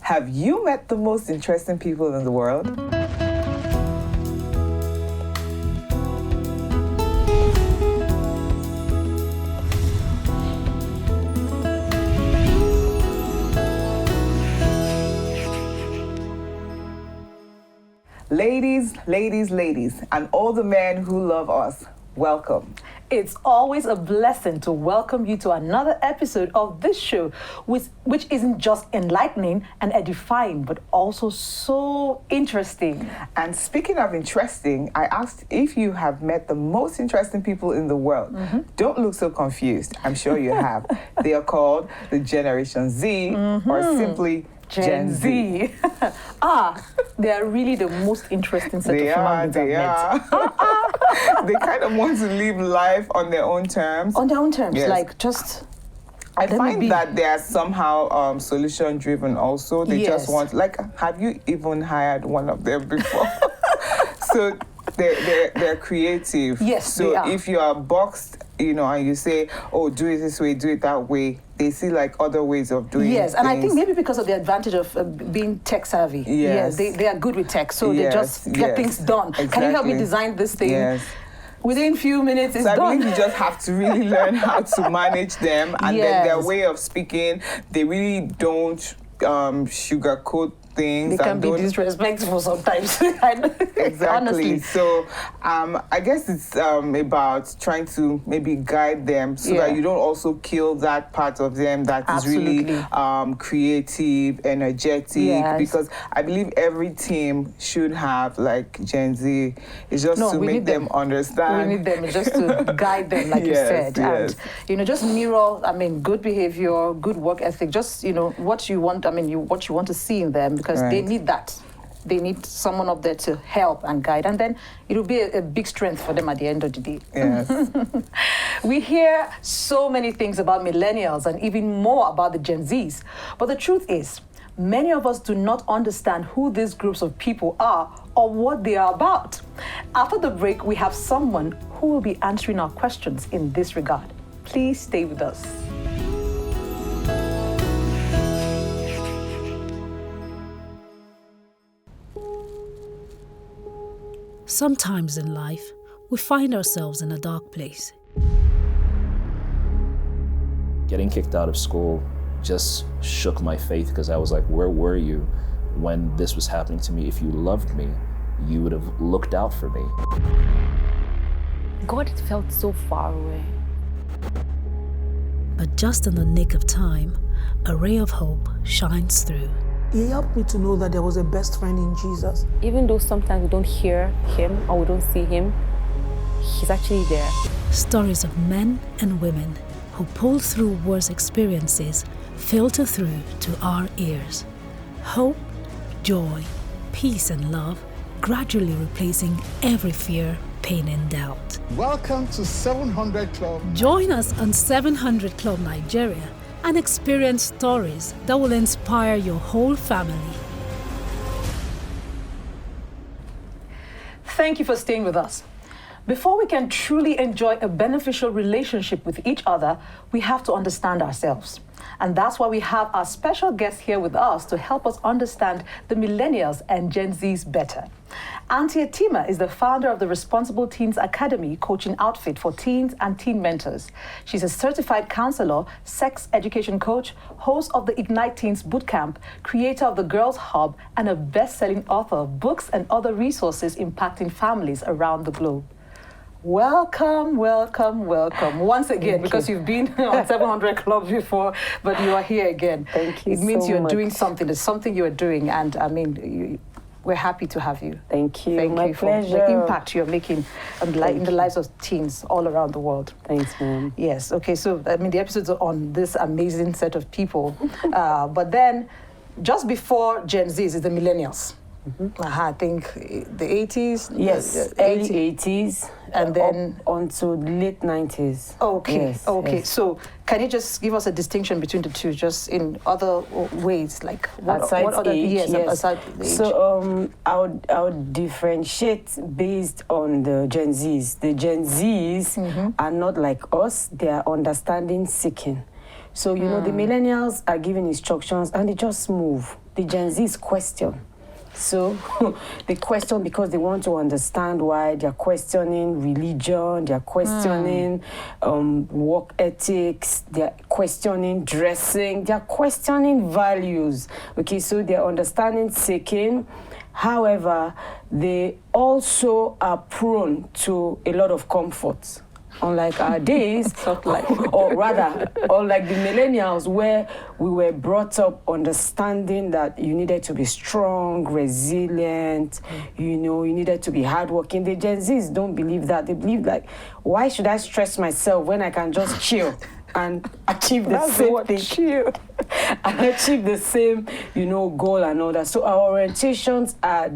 Have you met the most interesting people in the world? Ladies, and all the men who love us, welcome. It's always a blessing to welcome you to another episode of this show, which isn't just enlightening and edifying, but also so interesting. And speaking of interesting, I asked if you have met the most interesting people in the world. Don't look so confused. I'm sure you have. They are called the Generation Z, or simply Gen Z. They are really the most interesting set of human beings I've met. They kind of want to live life on their own terms. On their own terms, Yes. like just... I find that they are somehow solution-driven also. They just want, like, have you even hired one of them before? So they're creative. Yes, so they are. If you are boxed, and you say, oh, do it this way, do it that way, they see like other ways of doing Yes, and I things. think maybe because of the advantage of being tech savvy. Yes. They are good with tech, so they just get things done. Exactly. Can you help me design this thing? Yes. Within a few minutes, it's So I done. believe you just have to really learn how to manage them, and then their way of speaking, they really don't sugarcoat things. They can be disrespectful sometimes. Exactly. Honestly. So I guess it's about trying to maybe guide them so that you don't also kill that part of them that is really creative, energetic. Because I believe every team should have like Gen Z. It's just to make them understand. We need them just to guide them, like you said. And just mirror, good behavior, good work ethic, just what you want, what you want to see in them, because they need that. They need someone up there to help and guide, and then it will be a big strength for them at the end of the day. Yes. We hear so many things about millennials and even more about the Gen Zs, but the truth is, many of us do not understand who these groups of people are or what they are about. After the break, we have someone who will be answering our questions in this regard. Please stay with us. Sometimes in life, we find ourselves in a dark place. Getting kicked out of school just shook my faith, because I was like, where were you when this was happening to me? If you loved me, you would have looked out for me. God felt so far away. But just in the nick of time, a ray of hope shines through. He helped me to know that there was a best friend in Jesus. Even though sometimes we don't hear him or we don't see him, he's actually there. Stories of men and women who pulled through worse experiences filter through to our ears. Hope, joy, peace and love gradually replacing every fear, pain and doubt. Welcome to 700 Club. Join us on 700 Club Nigeria and experience stories that will inspire your whole family. Thank you for staying with us. Before we can truly enjoy a beneficial relationship with each other, we have to understand ourselves. And that's why we have our special guest here with us to help us understand the Millennials and Gen Zs better. Auntie Etima is the founder of the Responsible Teens Academy coaching outfit for teens and teen mentors. She's a certified counselor, sex education coach, host of the Ignite Teens Bootcamp, creator of the Girls Hub, and a best-selling author of books and other resources impacting families around the globe. Welcome once again, because you've been on 700 Clubs before, but you are here again. Thank you. It means so you're much. doing something. There's something you are doing, and we're happy to have you. Thank you. Thank My you for pleasure. the impact you're making in the lives of teens all around the world. Thanks, ma'am. Yes. Okay. So the episodes are on this amazing set of people, but then just before Gen Z is the Millennials. I think the 80s. Yes, early 80s. And then onto the late 90s. Okay, Yes, okay. yes. So can you just give us a distinction between the two, just in other ways, like what other age, yes, aside the age? So I would differentiate based on the Gen Zs. The Gen Zs are not like us; they are understanding seeking. So, you know, the millennials are giving instructions and they just move. The Gen Z's question. So they question because they want to understand why. They're questioning religion, they're questioning work ethics, they're questioning dressing, they're questioning values. Okay, so they're understanding seeking. However, they also are prone to a lot of comfort. Unlike our days, or rather, unlike the millennials, where we were brought up understanding that you needed to be strong, resilient, you know, you needed to be hardworking. The Gen Zs don't believe that. They believe like, why should I stress myself when I can just chill and achieve the same thing? And achieve the same, you know, goal and all that. So our orientations are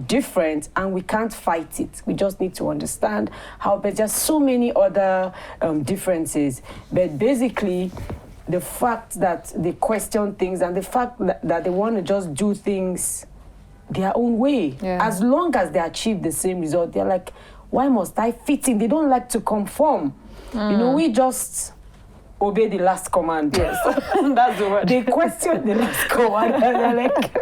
different and we can't fight it. We just need to understand how, but there's so many other differences. But basically, the fact that they question things and the fact that they want to just do things their own way, as long as they achieve the same result, they're like, why must I fit in? They don't like to conform. You know, we just obey the last command. Yes, that's the word. They question the last command and they're like,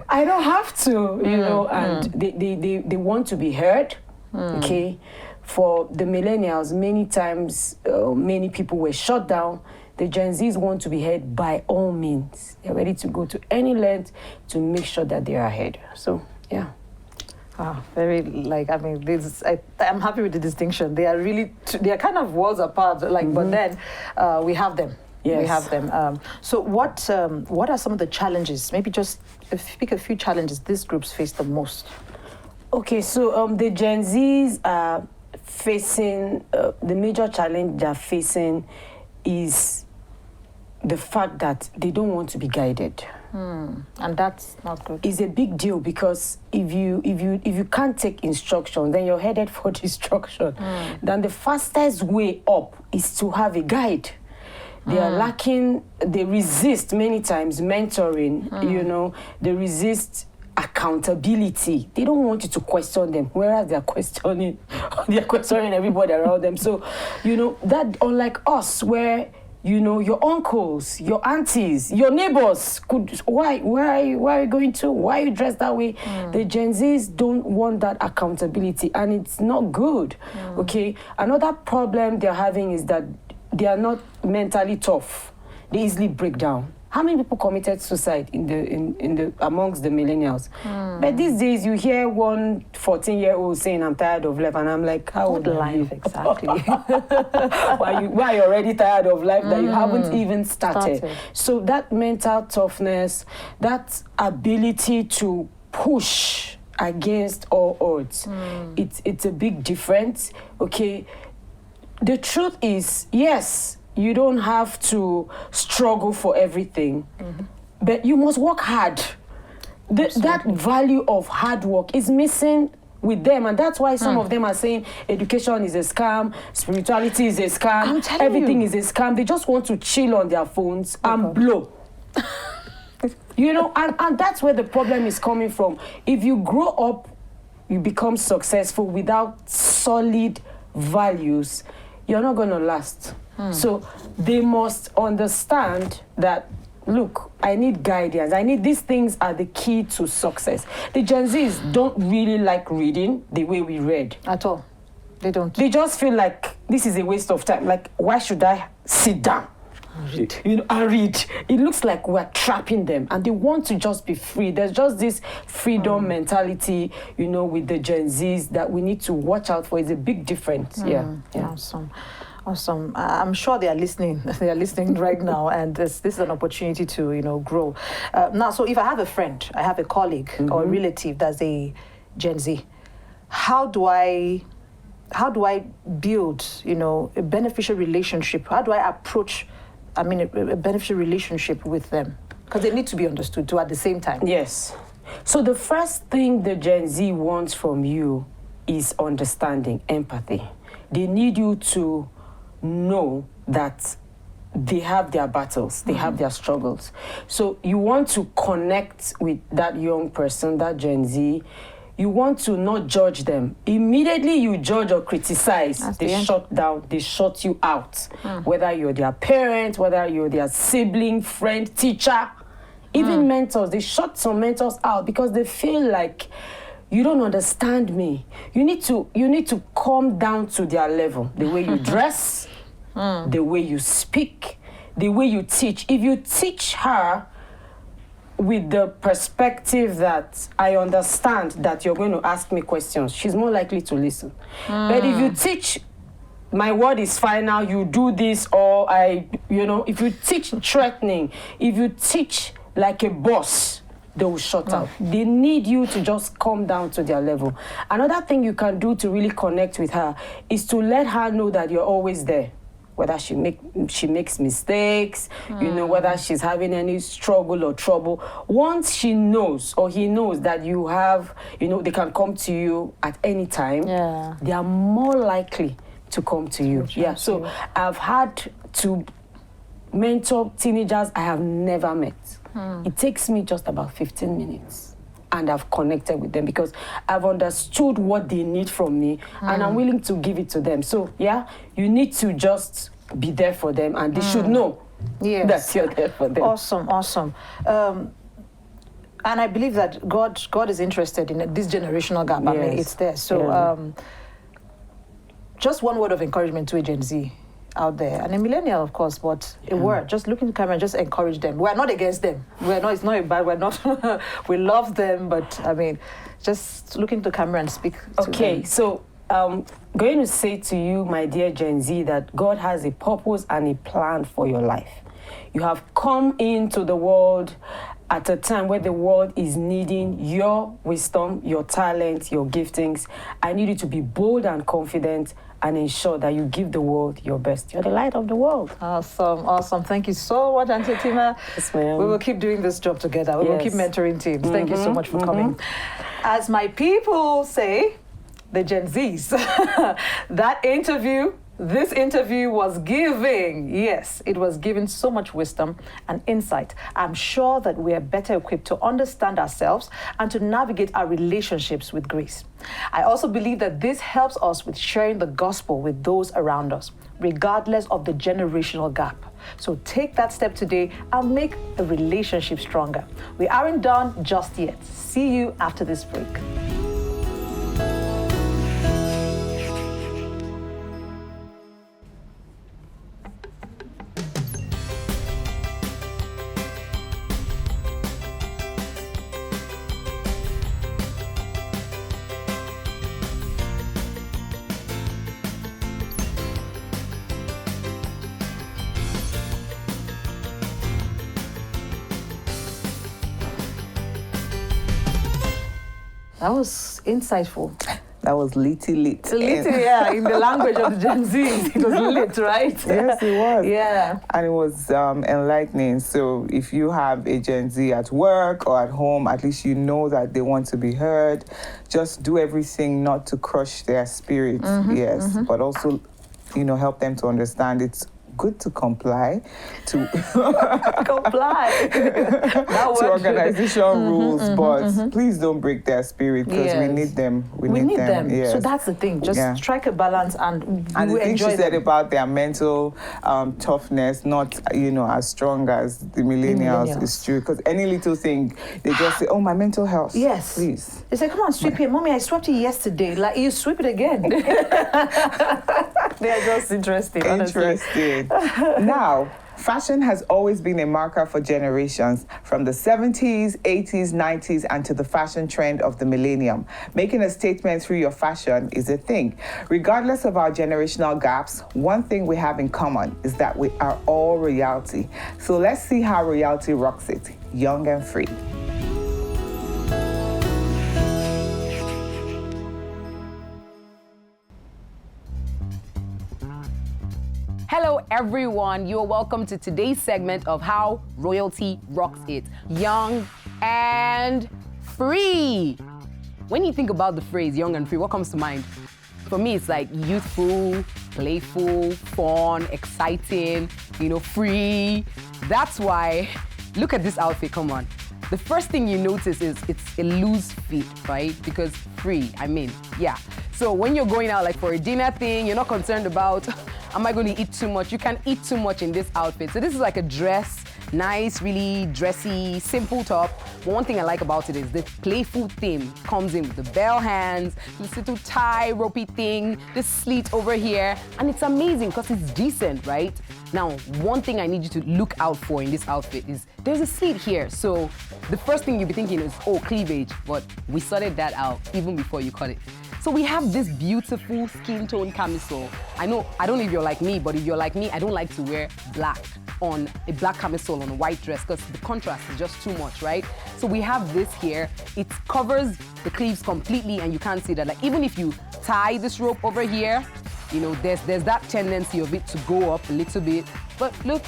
I don't have to, you know, and they want to be heard, okay? For the millennials, many times, many people were shut down. The Gen Zs want to be heard by all means. They're ready to go to any length to make sure that they are heard. So, yeah. Very, like, I mean, I'm happy with the distinction. They are really, they are kind of worlds apart, like, but then we have them. Yes. We have them. So what are some of the challenges? Maybe just pick a few challenges these groups face the most. Okay, so the Gen Zs are facing, the major challenge they're facing is the fact that they don't want to be guided. And that's not good. It's a big deal because if you can't take instruction, then you're headed for destruction. Then the fastest way up is to have a guide. They are lacking, they resist many times mentoring, you know, they resist accountability. They don't want you to question them, whereas they're questioning everybody around them. So, you know, that unlike us where, you know, your uncles, your aunties, your neighbors could, why are you going to? Why are you dressed that way? The Gen Zs don't want that accountability and it's not good, okay? Another problem they're having is that they are not mentally tough. They easily break down. How many people committed suicide in the amongst the millennials? But these days you hear one 14-year-old saying, I'm tired of life, and I'm like, how old are you? Exactly. why are you already tired of life that you haven't even started? So that mental toughness, that ability to push against all odds, it's a big difference, okay? The truth is, yes, you don't have to struggle for everything, but you must work hard. That value of hard work is missing with them, and that's why some of them are saying education is a scam, spirituality is a scam, everything is a scam. They just want to chill on their phones and blow. You know, and that's where the problem is coming from. If you grow up, you become successful without solid values, you're not going to last. So they must understand that, look, I need guidance. These things are the key to success. The Gen Zs don't really like reading the way we read. At all. They don't. They just feel like this is a waste of time. Like, why should I sit down? Read. You know, and read. It looks like we're trapping them and they want to just be free. There's just this freedom mentality, you know, with the Gen Zs that we need to watch out for. It's a big difference. Yeah. Awesome. I'm sure they are listening. They are listening right now, and this is an opportunity to, you know, grow. Now, so if I have a friend, I have a colleague or a relative that's a Gen Z, how do I build, you know, a beneficial relationship? How do I approach, a beneficial relationship with them? Because they need to be understood too at the same time. Yes. So the first thing the Gen Z wants from you is understanding, empathy. They need you to know that they have their battles, they have their struggles. So you want to connect with that young person, that Gen Z. you want to not judge them. Immediately you judge or criticize, they shut down, they shut you out. Whether you're their parent, whether you're their sibling, friend, teacher, even mentors, they shut some mentors out because they feel like you don't understand me. You need to come down to their level. The way you dress, the way you speak, the way you teach. If you teach her with the perspective that I understand that you're going to ask me questions, she's more likely to listen. But if you teach, my word is final, you do this, or if you teach threatening, if you teach like a boss, they will shut out. They need you to just come down to their level. Another thing you can do to really connect with her is to let her know that you're always there. Whether she makes mistakes, whether she's having any struggle or trouble. Once she knows or he knows that you have, they can come to you at any time, they are more likely to come to you. So I've had to mentor teenagers I have never met. It takes me just about 15 minutes. And I've connected with them because I've understood what they need from me and I'm willing to give it to them. So, you need to just be there for them and they should know that you're there for them. Awesome. And I believe that God is interested in this generational gap. I mean, it's there. So, just one word of encouragement to a Gen Z out there, and a millennial, of course, but a word. Just look in the camera and just encourage them. We're not against them. It's not a bad, we're not, we love them, but I mean, just look into the camera and speak to them. So I'm going to say to you, my dear Gen Z, that God has a purpose and a plan for your life. You have come into the world at a time where the world is needing your wisdom, your talent, your giftings. I need you to be bold and confident and ensure that you give the world your best. You're the light of the world. Awesome. Thank you so much, Auntie Etima. Yes, ma'am. We will keep doing this job together. We will keep mentoring teams. Thank you so much for coming. As my people say, the Gen Zs, this interview was giving. Yes, it was giving so much wisdom and insight. I'm sure that we are better equipped to understand ourselves and to navigate our relationships with grace. I also believe that this helps us with sharing the gospel with those around us, regardless of the generational gap. So take that step today and make the relationship stronger. We aren't done just yet. See you after this break. That was insightful. That was litty lit. In the language of the Gen Zs, it was lit, right? Yes, it was. Yeah. And it was enlightening. So if you have a Gen Z at work or at home, at least you know that they want to be heard. Just do everything not to crush their spirit, but also, help them to understand it's good to comply to to organizational rules, but please don't break their spirit because we need them. We need them. Yes. So that's the thing. Just strike a balance and the thing she said about their mental toughness, not as strong as the millennials, is true. Because any little thing, they just say, "Oh, my mental health." Yes, please. They say, "Come on, sweep here, mommy. I swept it yesterday. Like you sweep it again." They are just interested. Interested. Now, fashion has always been a marker for generations, from the 70s, 80s, 90s, and to the fashion trend of the millennium. Making a statement through your fashion is a thing. Regardless of our generational gaps, one thing we have in common is that we are all royalty. So let's see how royalty rocks it, young and free. Hello everyone, you're welcome to today's segment of How Royalty Rocks It, Young and Free. When you think about the phrase young and free, what comes to mind? For me, it's like youthful, playful, fun, exciting, free. That's why, look at this outfit, come on. the first thing you notice is it's a loose fit, right? Because free, yeah. So when you're going out like for a dinner thing, you're not concerned about, am I going to eat too much? You can eat too much in this outfit. So this is like a dress, nice, really dressy, simple top. But one thing I like about it is the playful theme comes in with the bell hands, this little tie, ropey thing, this slit over here, and it's amazing because it's decent, right? Now, one thing I need you to look out for in this outfit is there's a slit here. So the first thing you'll be thinking is, oh, cleavage, but we sorted that out even before you cut it. So we have this beautiful skin tone camisole. I don't know if you're like me, but if you're like me, I don't like to wear black on a black camisole on a white dress because the contrast is just too much, right? So we have this here. It covers the sleeves completely and you can't see that. Like even if you tie this rope over here, you know, there's that tendency of it to go up a little bit. But look,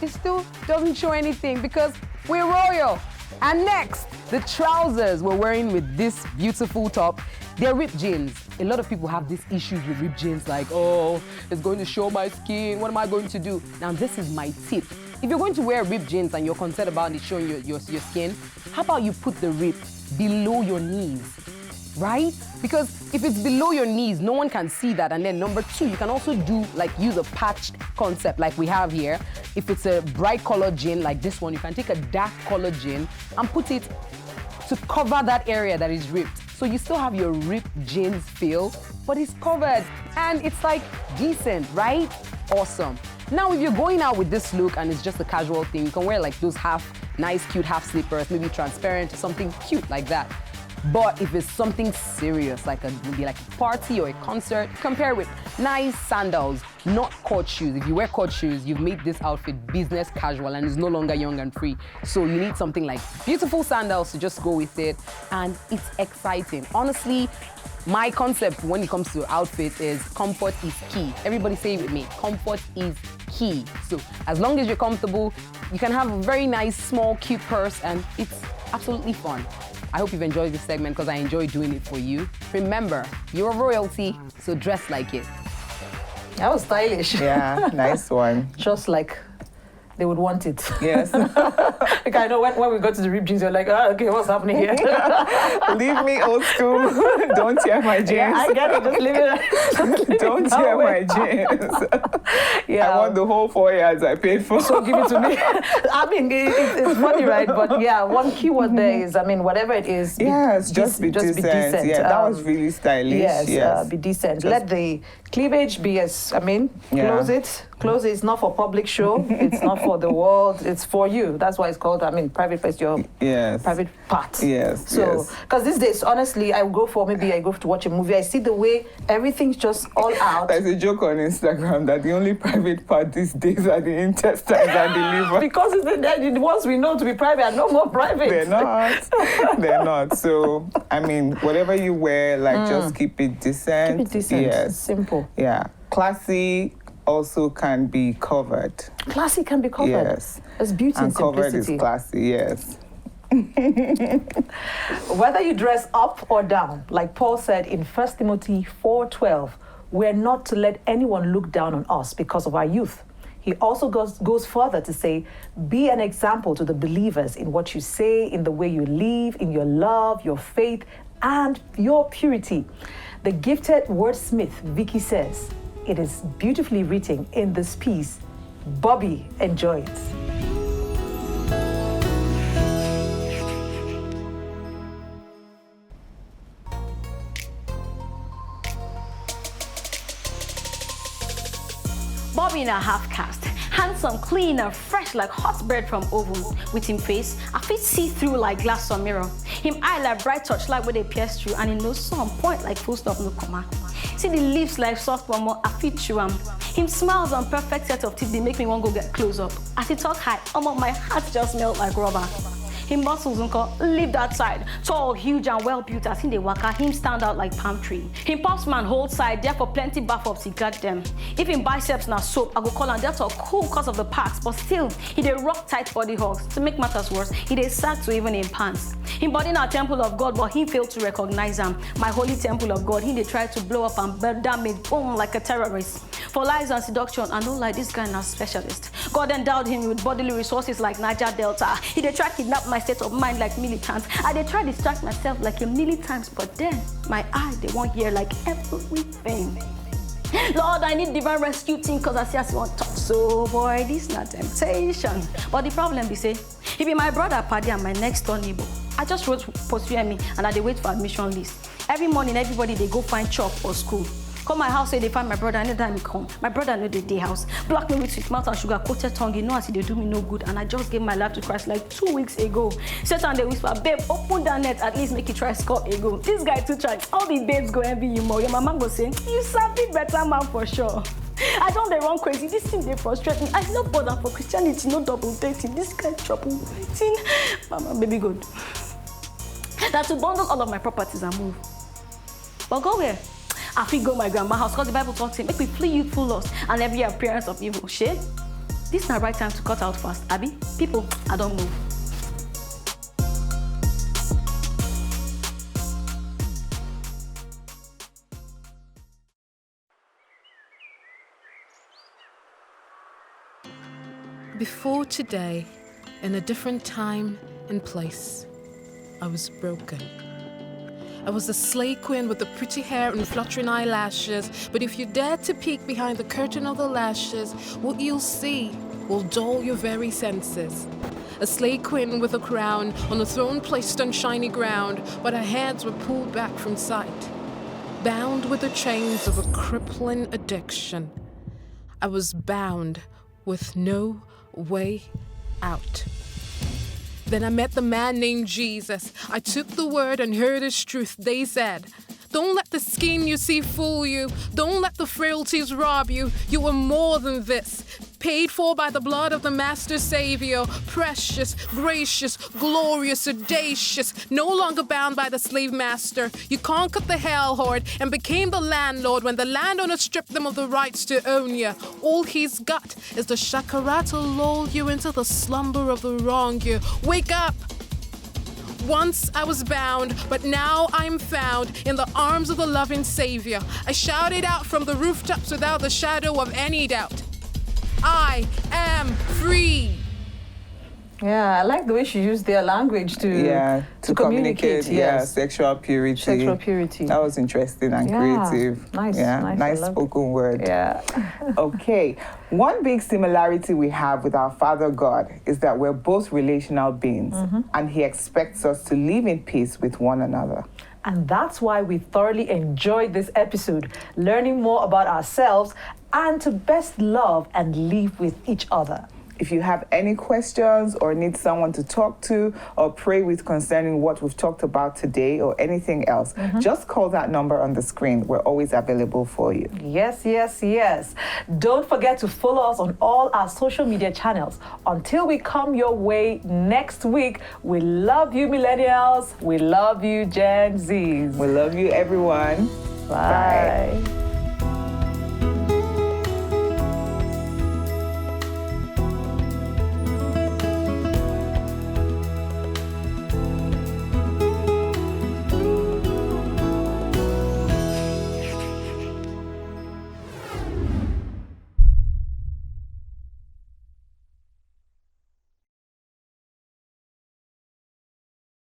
it still doesn't show anything because we're royal. And next, the trousers we're wearing with this beautiful top. They're ripped jeans. A lot of people have these issues with ripped jeans, like, oh, it's going to show my skin. What am I going to do? Now, this is my tip. If you're going to wear ripped jeans and you're concerned about it showing your skin, how about you put the rip below your knees, right? Because if it's below your knees, no one can see that. And then number two, you can also use a patched concept like we have here. If it's a bright color jean like this one, you can take a dark color jean and put it to cover that area that is ripped. So you still have your ripped jeans feel, but it's covered and it's like decent, right? Awesome. Now, if you're going out with this look and it's just a casual thing, you can wear like those nice, cute half slippers, maybe transparent, something cute like that. But if it's something serious, like maybe like a party or a concert, compare with nice sandals, not court shoes. If you wear court shoes, you've made this outfit business casual and it's no longer young and free. So you need something like beautiful sandals to just go with it. And it's exciting. Honestly, my concept when it comes to outfits is comfort is key. Everybody say it with me. Comfort is key. So as long as you're comfortable, you can have a very nice, small, cute purse and it's absolutely fun. I hope you've enjoyed this segment because I enjoy doing it for you. Remember, you're royalty, so dress like it. That was stylish. Yeah, nice one. Just like they would want it. Yes. Like I know when we go to the ripped jeans, you're like, oh, okay, what's happening here? Leave me old school. Don't tear my jeans. Yeah, I get it. Just leave it. Don't tear my jeans. Yeah. I want the whole 4 years I paid for. So give it to me. I mean, it's funny, right? But yeah, one key word there is, I mean, whatever it is. Yes, just be decent. Yeah, that was really stylish. Yes. Be decent. Let the cleavage be close it. Close it. It's not for public show. It's not for the world. It's for you. That's why it's called, private place, your private part. Yes. So, because these days, honestly, I go to watch a movie. I see the way everything's just all out. There's a joke on Instagram that the only private part these days are the intestines and the liver. Because it's the ones we know to be private are no more private. They're not. They're not. So, whatever you wear, just keep it decent. Keep it decent. Yes. Simple. Yeah. Classy also can be covered. Classy can be covered. Yes. It's beauty and covered simplicity. is classy, yes. Whether you dress up or down, like Paul said in 1 Timothy 4:12, we're not to let anyone look down on us because of our youth. He also goes further to say, be an example to the believers in what you say, in the way you live, in your love, your faith, and your purity. The gifted wordsmith, Vicky says, it is beautifully written in this piece. Bobby, enjoy it. Bobby in a half cast, handsome, clean and fresh like hot bread from oven. With him face, I fit see through like glass or mirror. Him eye like bright touch like where they pierce through, and in no some point like full stop no comma. See the lips like soft one more, I fit through him smiles on perfect set of teeth, they make me want to go get close up. As he talk high, my heart just melt like rubber. Him muscles leave that side. Tall, huge and well built, as in the waka, him stand out like palm tree. Him pops man hold side, therefore plenty buff ups he got them. If him biceps na soap, I go call and that's all cool cause of the packs, but still, he dey rock tight body hugs. To make matters worse, he dey sag to even in pants. Him body na temple of God, but he failed to recognize him. My holy temple of God, he dey try to blow up and burn damage, boom, like a terrorist. For lies and seduction, I know like this guy now specialist. God endowed him with bodily resources like Niger Delta. He dey try to kidnap my state of mind like militants. I dey try to distract myself like a militant, but then my eye, they won't hear like everything. Lord, I need divine rescue team because I see us want talk. So boy, this not temptation. But the problem be say, he be my brother party and my next door neighbor. I just wrote pursue me and I dey wait for admission list. Every morning, everybody they go find chop or school. Come my house, say they find my brother, anytime he come. My brother know the day house. Black me with sweet mouth and sugar-coated tongue. You know as they do me no good. And I just gave my life to Christ like 2 weeks ago. Satan, they whisper, babe, open that net, at least make it try score a goal. This guy too try. All the babes go envy you more. Your mama go say, you sabi better man for sure. I don't they run crazy. This thing they frustrate me. I no bother for Christianity, no double dating. This guy trouble waiting. Mama, baby good. That to bundle all of my properties and move. But go where? I feel go my grandma's house because the Bible talks about make we flee youthful lust and every appearance of evil. Shit, this is the right time to cut out fast. Abby, people, I don't move. Before today, in a different time and place, I was broken. I was a slay queen with the pretty hair and fluttering eyelashes, but if you dared to peek behind the curtain of the lashes, what you'll see will dull your very senses. A slay queen with a crown on a throne placed on shiny ground, but her hands were pulled back from sight, bound with the chains of a crippling addiction. I was bound with no way out. Then I met the man named Jesus. I took the word and heard his truth. They said, don't let the skin you see fool you. Don't let the frailties rob you. You are more than this. Paid for by the blood of the Master Savior. Precious, gracious, glorious, audacious. No longer bound by the slave master. You conquered the hell horde and became the landlord when the landowner stripped them of the rights to own you. All he's got is the shakara to lull you into the slumber of the wrong you. Wake up! Once I was bound, but now I'm found in the arms of the loving Savior. I shouted out from the rooftops without the shadow of any doubt. I am free. Yeah, I like the way she used their language to communicate. Yes. Sexual purity. Sexual purity. That was interesting and creative. Nice. Nice spoken word. Yeah. Okay. One big similarity we have with our Father God is that we're both relational beings, and He expects us to live in peace with one another. And that's why we thoroughly enjoyed this episode, learning more about ourselves and to best love and live with each other. If you have any questions or need someone to talk to or pray with concerning what we've talked about today or anything else, just call that number on the screen. We're always available for you. Yes. Don't forget to follow us on all our social media channels. Until we come your way next week, we love you, millennials. We love you, Gen Zs. We love you, everyone. Bye.